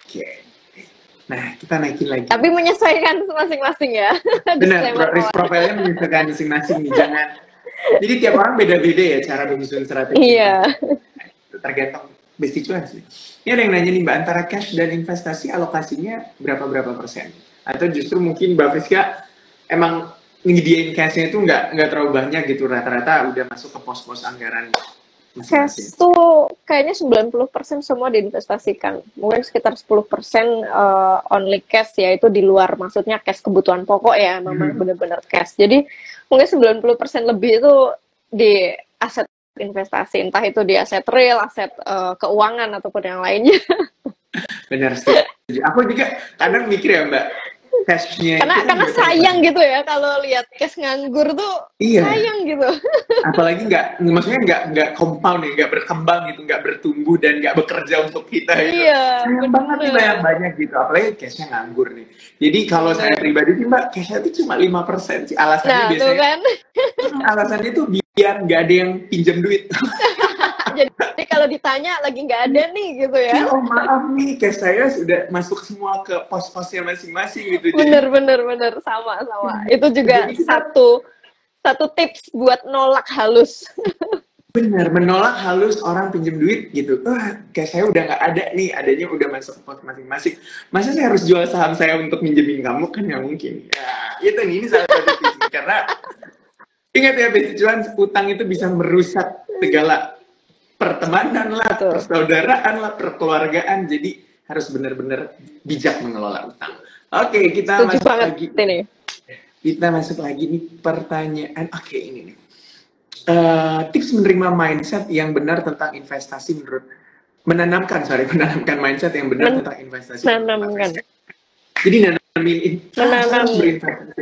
Oke. Nah, kita naikin lagi. Tapi menyesuaikan masing-masing ya. Benar, risk profile-nya menyesuaikan masing-masing nih. Jangan. Jadi tiap orang beda-beda ya cara menyusun strategi. Iya. Tergantung besti cuan sih. Ini ada yang nanya nih Mbak, antara cash dan investasi alokasinya berapa persen? Atau justru mungkin Mbak Friska emang nyediain cashnya itu nggak terlalu banyak gitu, rata-rata udah masuk ke pos-pos anggaran cash tuh kayaknya 90% semua diinvestasikan. Mungkin sekitar 10% only cash, yaitu di luar, maksudnya cash kebutuhan pokok ya, memang benar-benar cash. Jadi mungkin 90% lebih itu di aset investasi, entah itu di aset real, aset keuangan ataupun yang lainnya. Benar sih. Aku juga kadang mikir ya Mbak, cashnya karena sayang gitu ya kalau lihat cash nganggur tuh. Iya. Sayang gitu. Apalagi maksudnya nggak compound ya, nggak berkembang gitu, nggak bertumbuh dan nggak bekerja untuk kita gitu. Iya, sayang banget nih banyak gitu, apalagi cashnya nganggur nih. Jadi kalau saya pribadi sih Mbak, cashnya itu cuma 5% sih, alasannya biasanya. Kan? Alasannya itu biar nggak ada yang pinjam duit. Jadi kalau ditanya lagi nggak ada nih gitu ya. Oh maaf nih, cash saya sudah masuk semua ke pos-posnya masing-masing gitu. Bener sama. Itu juga satu tips buat nolak halus. Bener, menolak halus orang pinjam duit gitu. Cash saya udah nggak ada nih, adanya udah masuk ke pos masing-masing. Masa saya harus jual saham saya untuk minjemin kamu? Kan nggak mungkin. Ya itu nih, ini salah satu tips. Karena ingat ya, besti cuan, utang itu bisa merusak segala pertemanan lah, persaudaraan lah, perkeluargaan. Jadi harus benar-benar bijak mengelola utang. Oke, kita masuk lagi. Kita masuk lagi nih pertanyaan. Oke, ini nih. Tips menerima mindset yang benar tentang investasi menanamkan mindset yang benar tentang investasi. Jadi harus berinvestasi.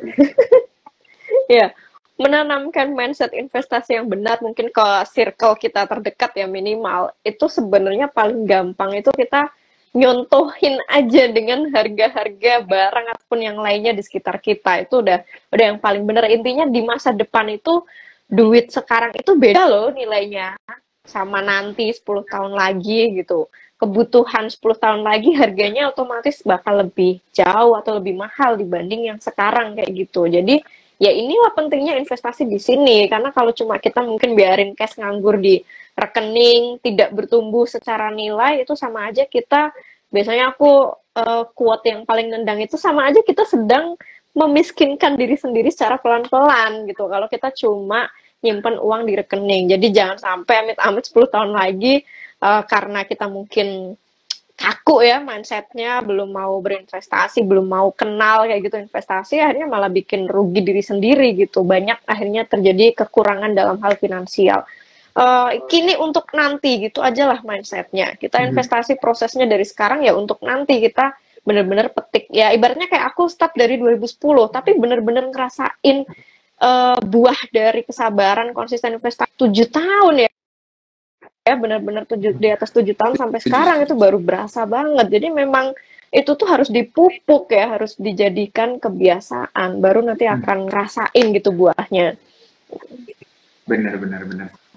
Ya. Menanamkan mindset investasi yang benar mungkin ke circle kita terdekat ya, minimal itu sebenarnya paling gampang itu kita nyontohin aja dengan harga-harga barang ataupun yang lainnya di sekitar kita. Itu udah yang paling benar. Intinya di masa depan itu duit sekarang itu beda loh nilainya sama nanti 10 tahun lagi gitu. Kebutuhan 10 tahun lagi harganya otomatis bakal lebih jauh atau lebih mahal dibanding yang sekarang kayak gitu. Jadi ya inilah pentingnya investasi di sini, karena kalau cuma kita mungkin biarin cash nganggur di rekening, tidak bertumbuh secara nilai, itu sama aja kita, biasanya aku quote yang paling nendang itu, sama aja kita sedang memiskinkan diri sendiri secara pelan-pelan gitu, kalau kita cuma nyimpen uang di rekening. Jadi jangan sampai amit-amit 10 tahun lagi, karena kita mungkin kaku ya mindsetnya, belum mau berinvestasi, belum mau kenal kayak gitu investasi, akhirnya malah bikin rugi diri sendiri gitu. Banyak akhirnya terjadi kekurangan dalam hal finansial. Kini untuk nanti gitu aja lah mindsetnya. Kita investasi prosesnya dari sekarang ya untuk nanti kita bener-bener petik. Ya ibaratnya kayak aku start dari 2010, tapi bener-bener ngerasain buah dari kesabaran konsisten investasi 7 tahun ya. Benar-benar di atas 7 tahun sampai sekarang itu baru berasa banget. Jadi memang itu tuh harus dipupuk ya, harus dijadikan kebiasaan, baru nanti akan ngerasain gitu buahnya. Benar.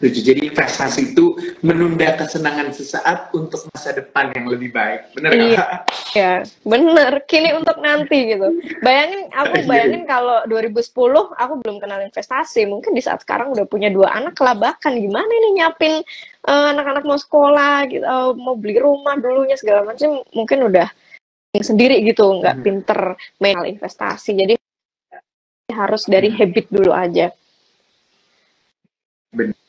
Jadi investasi itu menunda kesenangan sesaat untuk masa depan yang lebih baik. Benar nggak? Iya, benar. Kini untuk nanti gitu. Bayangin kalau 2010 aku belum kenal investasi, mungkin di saat sekarang udah punya 2 anak kelabakan, gimana ini nyiapin anak-anak mau sekolah gitu, mau beli rumah dulunya segala macam, mungkin udah sendiri gitu, nggak pinter main investasi. Jadi harus dari habit dulu aja. Benar.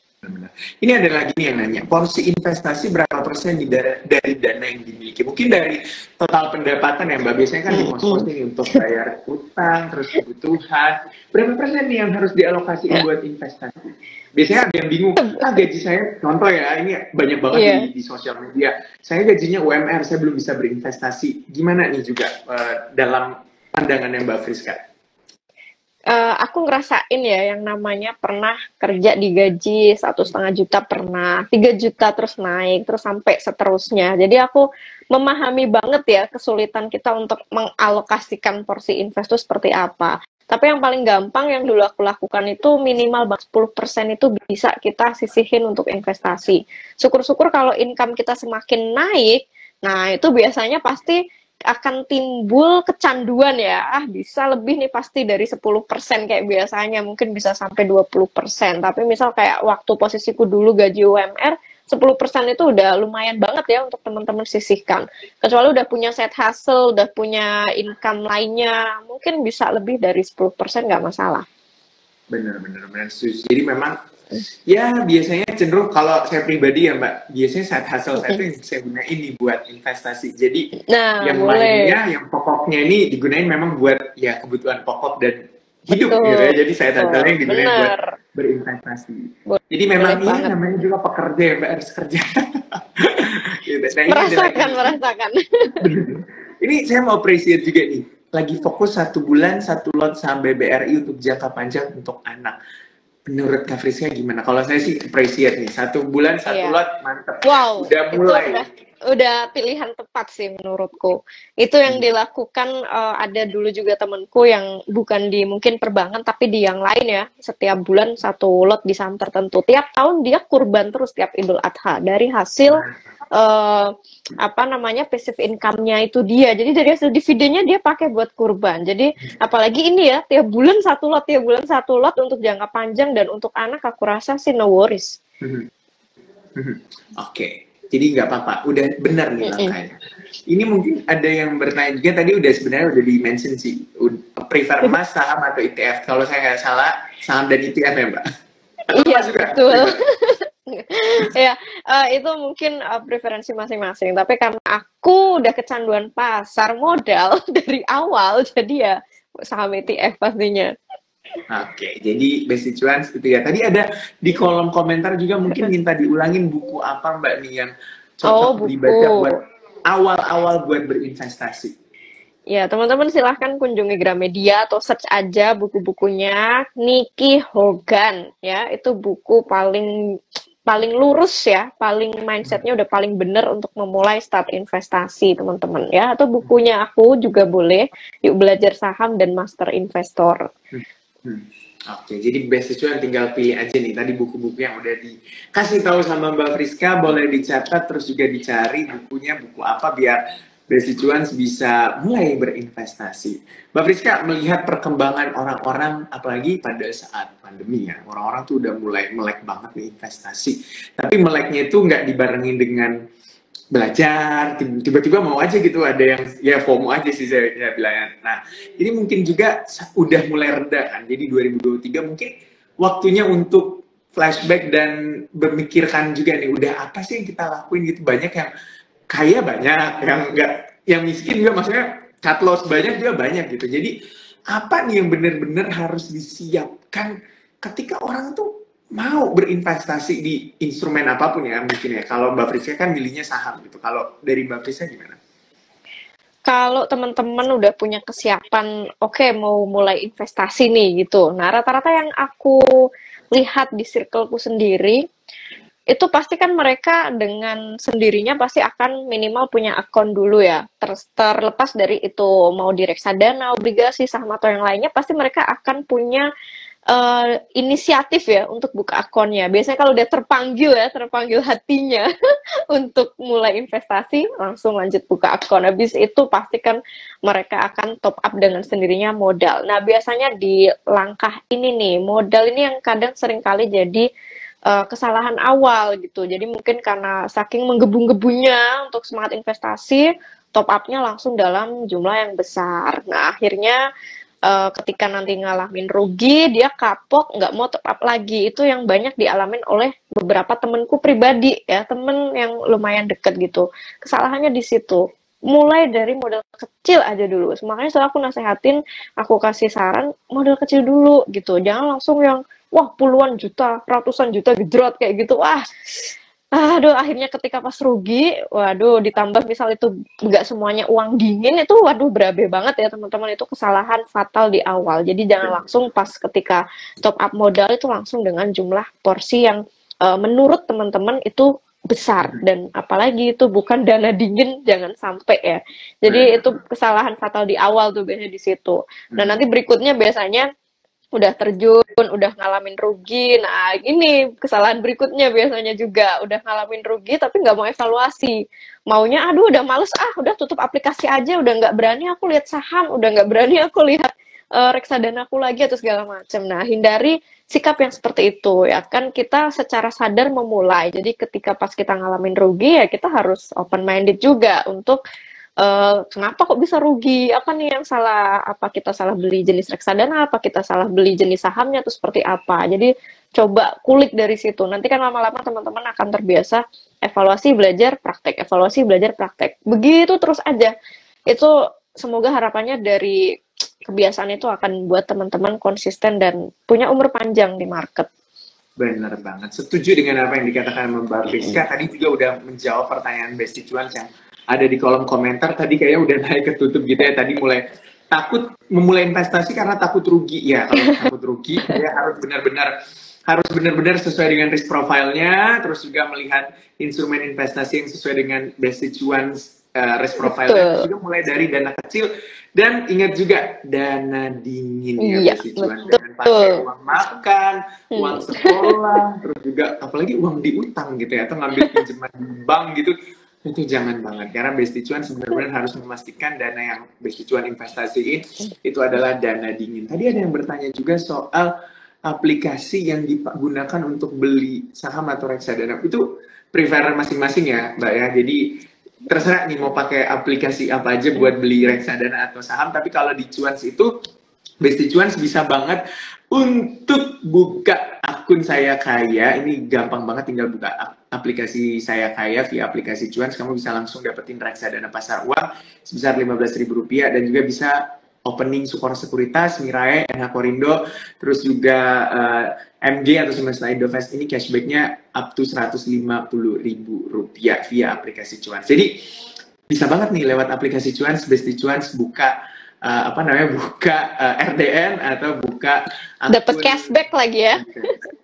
Ini ada lagi nih yang nanya, porsi investasi berapa persen dari dana yang dimiliki? Mungkin dari total pendapatan ya Mbak, biasanya kan di pos-posting untuk bayar utang, terus kebutuhan. Berapa persen nih yang harus dialokasikan buat investasi? Biasanya ada yang bingung, gaji saya, contoh ya, ini banyak banget di sosial media. Saya gajinya UMR, saya belum bisa berinvestasi. Gimana nih juga dalam pandangannya Mbak Friska? Aku ngerasain ya yang namanya pernah kerja di gaji 1,5 juta, pernah 3 juta terus naik terus sampai seterusnya. Jadi aku memahami banget ya kesulitan kita untuk mengalokasikan porsi investasi seperti apa. Tapi yang paling gampang yang dulu aku lakukan itu minimal 10% itu bisa kita sisihin untuk investasi. Syukur-syukur kalau income kita semakin naik, Nah, itu biasanya pasti akan timbul kecanduan ya. Ah, bisa lebih nih pasti dari 10% kayak biasanya. Mungkin bisa sampai 20%. Tapi misal kayak waktu posisiku dulu gaji UMR, 10% itu udah lumayan banget ya untuk teman-teman sisihkan. Kecuali udah punya side hustle, udah punya income lainnya, mungkin bisa lebih dari 10% nggak masalah. Benar-benar setuju. Jadi memang ya biasanya cenderung kalau saya pribadi ya Mbak, biasanya side hustle saya itu yang saya gunain nih buat investasi. Jadi Nah, yang boleh. lainnya, yang pokoknya ini digunain memang buat ya kebutuhan pokok dan hidup gitu Betul, ya. Jadi side hustle yang digunain buat bener. berinvestasi. Jadi Boleh memang iya banget. namanya juga pekerja ya Mbak, harus kerja. Gitu. Nah ini ada lagi. Merasakan. Ini saya mau appreciate juga nih. Lagi fokus 1 bulan 1 lot saham BBRI untuk jangka panjang untuk anak. Menurut Kak Friska gimana? Kalau saya sih appreciate nih, 1 bulan 1 lot, mantep. Wow, Udah itu mulai. udah pilihan tepat sih menurutku. Itu yang dilakukan ada dulu juga temenku yang bukan di mungkin perbankan tapi di yang lain ya. Setiap bulan 1 lot di saham tertentu. Tiap tahun dia kurban terus tiap Idul Adha dari hasil apa namanya passive income-nya itu dia. Jadi dari hasil dividennya dia pakai buat kurban. Jadi apalagi ini ya tiap bulan 1 lot, tiap bulan 1 lot untuk jangka panjang dan untuk anak aku rasa sih no worries. Oke, jadi nggak apa-apa. Udah benar nih langkahnya. Ini mungkin ada yang bertanya juga tadi sebenarnya udah di-mention sih. Prefer emas, saham atau ETF. Kalau saya nggak salah, saham dan ETF ya Mbak? Iya, betul. Ya, itu mungkin preferensi masing-masing. Tapi karena aku udah kecanduan pasar modal dari awal, jadi ya saham ETF pastinya. Oke, jadi Besti Cuan itu ya. Tadi ada di kolom komentar juga mungkin minta diulangin buku apa Mbak nih yang cocok dibaca buat awal-awal buat berinvestasi. Ya, teman-teman silahkan kunjungi Gramedia atau search aja buku-bukunya Nicky Hogan ya. Itu buku paling lurus ya, paling mindsetnya udah paling bener untuk memulai start investasi teman-teman ya. Atau bukunya aku juga boleh, Yuk Belajar Saham dan Master Investor. Oke, jadi Besti Cuan tinggal pilih aja nih. Tadi buku-buku yang udah dikasih tahu sama Mbak Friska, boleh dicatat terus juga dicari bukunya buku apa biar Besti Cuan bisa mulai berinvestasi. Mbak Friska melihat perkembangan orang-orang apalagi pada saat pandemi ya, orang-orang tuh udah mulai melek banget nih investasi. Tapi meleknya itu nggak dibarengin dengan belajar, tiba-tiba mau aja gitu, ada yang ya FOMO aja sih saya bilang. Nah, ini mungkin juga udah mulai reda kan. Jadi 2023 mungkin waktunya untuk flashback dan memikirkan juga nih, udah apa sih yang kita lakuin gitu. Banyak yang kaya, banyak yang enggak, yang miskin juga, maksudnya cut loss banyak juga banyak gitu. Jadi apa nih yang benar-benar harus disiapkan ketika orang tuh mau berinvestasi di instrumen apapun ya mungkin ya. Kalau Mbak Friska kan milihnya saham gitu. Kalau dari Mbak Friska gimana? Kalau teman-teman udah punya kesiapan, oke, mau mulai investasi nih gitu. Nah, rata-rata yang aku lihat di circleku sendiri, itu pasti kan mereka dengan sendirinya pasti akan minimal punya akun dulu ya. Terlepas dari itu mau di reksadana, obligasi, saham atau yang lainnya, pasti mereka akan punya inisiatif ya untuk buka akunnya. Biasanya kalau udah terpanggil hatinya untuk mulai investasi, langsung lanjut buka akun. Habis itu pastikan mereka akan top up dengan sendirinya modal. Nah, biasanya di langkah ini nih, modal ini yang kadang seringkali jadi kesalahan awal gitu. Jadi mungkin karena saking menggebu-gebunya untuk semangat investasi, top up-nya langsung dalam jumlah yang besar. Nah, akhirnya ketika nanti ngalamin rugi, dia kapok, nggak mau top up lagi. Itu yang banyak dialamin oleh beberapa temenku pribadi ya, temen yang lumayan deket gitu. Kesalahannya di situ. Mulai dari modal kecil aja dulu. Makanya setelah aku nasehatin, aku kasih saran, modal kecil dulu gitu. Jangan langsung yang, wah puluhan juta, ratusan juta gedrot kayak gitu. Wah, aduh, akhirnya ketika pas rugi, waduh, ditambah misal itu nggak semuanya uang dingin, itu waduh berabe banget ya teman-teman, itu kesalahan fatal di awal. Jadi jangan langsung pas ketika top up modal itu langsung dengan jumlah porsi yang menurut teman-teman itu besar, dan apalagi itu bukan dana dingin, jangan sampai ya. Jadi itu kesalahan fatal di awal tuh biasanya di situ. Dan nanti berikutnya biasanya udah terjun, udah ngalamin rugi. Nah, ini kesalahan berikutnya biasanya juga. Udah ngalamin rugi tapi nggak mau evaluasi. Maunya, aduh udah males udah tutup aplikasi aja, udah nggak berani aku lihat saham, udah nggak berani aku lihat reksadana aku lagi atau segala macam. Nah, hindari sikap yang seperti itu ya kan, kita secara sadar memulai. Jadi ketika pas kita ngalamin rugi ya kita harus open minded juga untuk kenapa kok bisa rugi? Apa nih yang salah? Apa kita salah beli jenis reksadana? Apa kita salah beli jenis sahamnya? Atau seperti apa? Jadi coba kulik dari situ. Nanti kan lama-lama teman-teman akan terbiasa evaluasi, belajar, praktek. Evaluasi, belajar, praktek. Begitu terus aja. Itu semoga harapannya dari kebiasaan itu akan buat teman-teman konsisten dan punya umur panjang di market. Benar banget. Setuju dengan apa yang dikatakan Mbak Friska. Tadi juga udah menjawab pertanyaan Besti Cuan yang ada di kolom komentar. Tadi kayaknya udah naik ketutup gitu ya. Tadi mulai takut memulai investasi karena takut rugi. Ya, kalau takut rugi, ya harus benar-benar sesuai dengan risk profile-nya. Terus juga melihat instrumen investasi yang sesuai dengan Besti Cuan risk profile-nya. Juga mulai dari dana kecil. Dan ingat juga dana dingin ya Besti Cuan. Jangan pakai uang makan, uang sekolah, terus juga apalagi uang diutang gitu ya, atau ngambil pinjaman di bank gitu. Itu jangan banget, karena Besti Cuan sebenarnya harus memastikan dana yang Besti Cuan investasiin itu adalah dana dingin. Tadi ada yang bertanya juga soal aplikasi yang digunakan untuk beli saham atau reksadana. Itu prefer masing-masing ya Mbak ya, jadi terserah nih mau pakai aplikasi apa aja buat beli reksadana atau saham. Tapi kalau di Cuans itu, Besti Cuans bisa banget untuk buka akun Saya Kaya. Ini gampang banget, tinggal buka aplikasi Saya Kaya via aplikasi Cuans. Kamu bisa langsung dapetin reksadana pasar uang sebesar Rp15.000 dan juga bisa opening Sukor Sekuritas, Mirae, NH Korindo, terus juga MG atau Semesta Indovest ini cashbacknya up to Rp150.000 via aplikasi Cuans. Jadi bisa banget nih lewat aplikasi Cuans, Besti Cuans buka buka RDN atau buka dapat cashback lagi ya.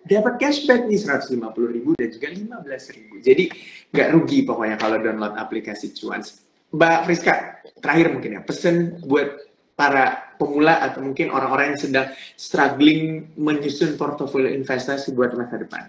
Dapat cashback nih Rp150.000 dan juga Rp15.000. Jadi nggak rugi pokoknya kalau download aplikasi Cuans. Mbak Friska, terakhir mungkin ya pesan buat para pemula atau mungkin orang-orang yang sedang struggling menyusun portofolio investasi buat masa depan.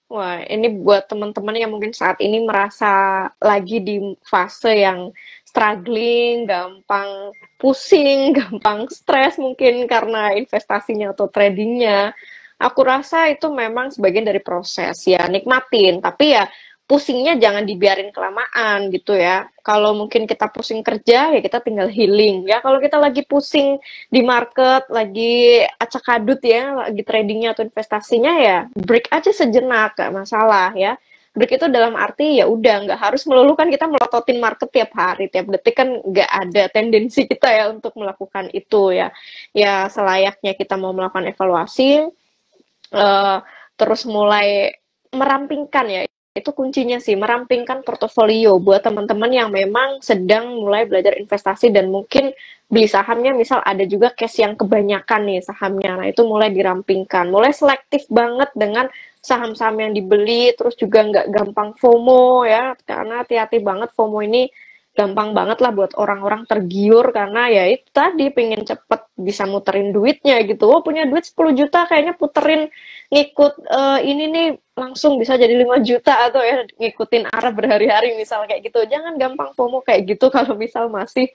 Wah, ini buat teman-teman yang mungkin saat ini merasa lagi di fase yang struggling, gampang pusing, gampang stres mungkin karena investasinya atau tradingnya. Aku rasa itu memang sebagian dari proses ya, nikmatin. Tapi ya pusingnya jangan dibiarin kelamaan gitu ya. Kalau mungkin kita pusing kerja, ya kita tinggal healing. Ya kalau kita lagi pusing di market, lagi acak-adut ya, lagi tradingnya atau investasinya ya, break aja sejenak, gak masalah ya. Break itu dalam arti ya udah, nggak harus melulu kan kita melototin market tiap hari, tiap detik kan nggak ada tendensi kita ya untuk melakukan itu ya. Ya selayaknya kita mau melakukan evaluasi, terus mulai merampingkan ya. Itu kuncinya sih, merampingkan portofolio buat teman-teman yang memang sedang mulai belajar investasi dan mungkin beli sahamnya misal ada juga cash yang kebanyakan nih sahamnya. Nah, itu mulai dirampingkan, mulai selektif banget dengan saham-saham yang dibeli, terus juga nggak gampang FOMO ya, karena hati-hati banget FOMO ini gampang banget lah buat orang-orang tergiur karena ya itu tadi pengen cepet bisa muterin duitnya gitu. Oh punya duit 10 juta kayaknya puterin ngikut ini nih langsung bisa jadi 5 juta atau ya ngikutin arah berhari-hari misal kayak gitu. Jangan gampang FOMO kayak gitu kalau misal masih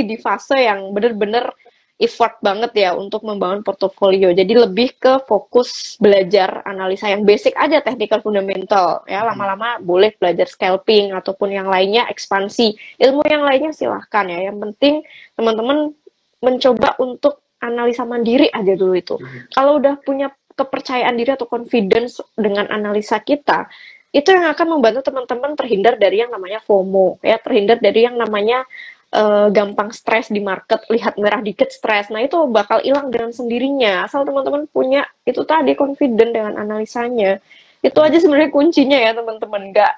di fase yang bener-bener effort banget ya untuk membangun portofolio. Jadi lebih ke fokus belajar analisa yang basic aja, technical fundamental ya. Lama-lama boleh belajar scalping ataupun yang lainnya ekspansi. Ilmu yang lainnya silahkan ya. Yang penting teman-teman mencoba untuk analisa mandiri aja dulu itu. Kalau udah punya kepercayaan diri atau confidence dengan analisa kita, itu yang akan membantu teman-teman terhindar dari yang namanya FOMO ya, terhindar dari yang namanya gampang stres di market, lihat merah dikit stres. Nah itu bakal hilang dengan sendirinya asal teman-teman punya itu tadi confident dengan analisanya. Itu aja sebenarnya kuncinya ya teman-teman. Nggak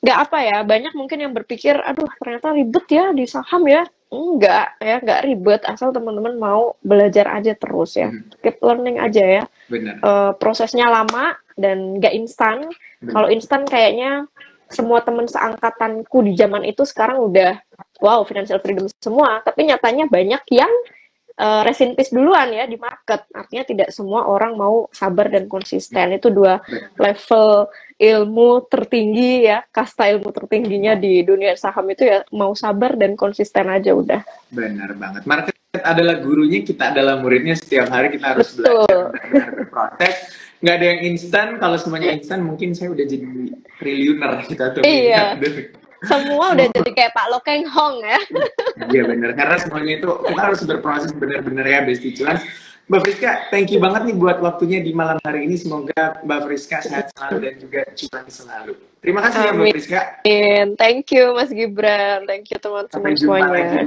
apa ya, banyak mungkin yang berpikir aduh ternyata ribet ya di saham ya. Enggak ya, nggak ribet asal teman-teman mau belajar aja terus ya. Keep learning aja ya. Prosesnya lama dan nggak instan. Kalau instan kayaknya semua teman seangkatanku di zaman itu sekarang udah wow financial freedom semua, tapi nyatanya banyak yang rest in peace duluan ya di market. Artinya tidak semua orang mau sabar dan konsisten. Itu dua level ilmu tertinggi ya, kasta ilmu tertingginya di dunia saham itu ya, mau sabar dan konsisten aja udah. Benar banget. Market adalah gurunya, kita adalah muridnya. Setiap hari kita harus Betul. belajar benar-benar berproses. Nggak ada yang instan. Kalau semuanya instan, mungkin saya udah jadi triliuner kita tuh. Iya. Semua udah jadi kayak Pak Lo Keng Hong ya. Iya benar, karena semuanya itu kita harus berproses benar-benar ya Besti Cuan. Mbak Friska, thank you banget nih buat waktunya di malam hari ini. Semoga Mbak Friska sehat selalu dan juga cuan selalu. Terima kasih ya Mbak Friska. Thank you Mas Gibran, thank you teman-teman semuanya.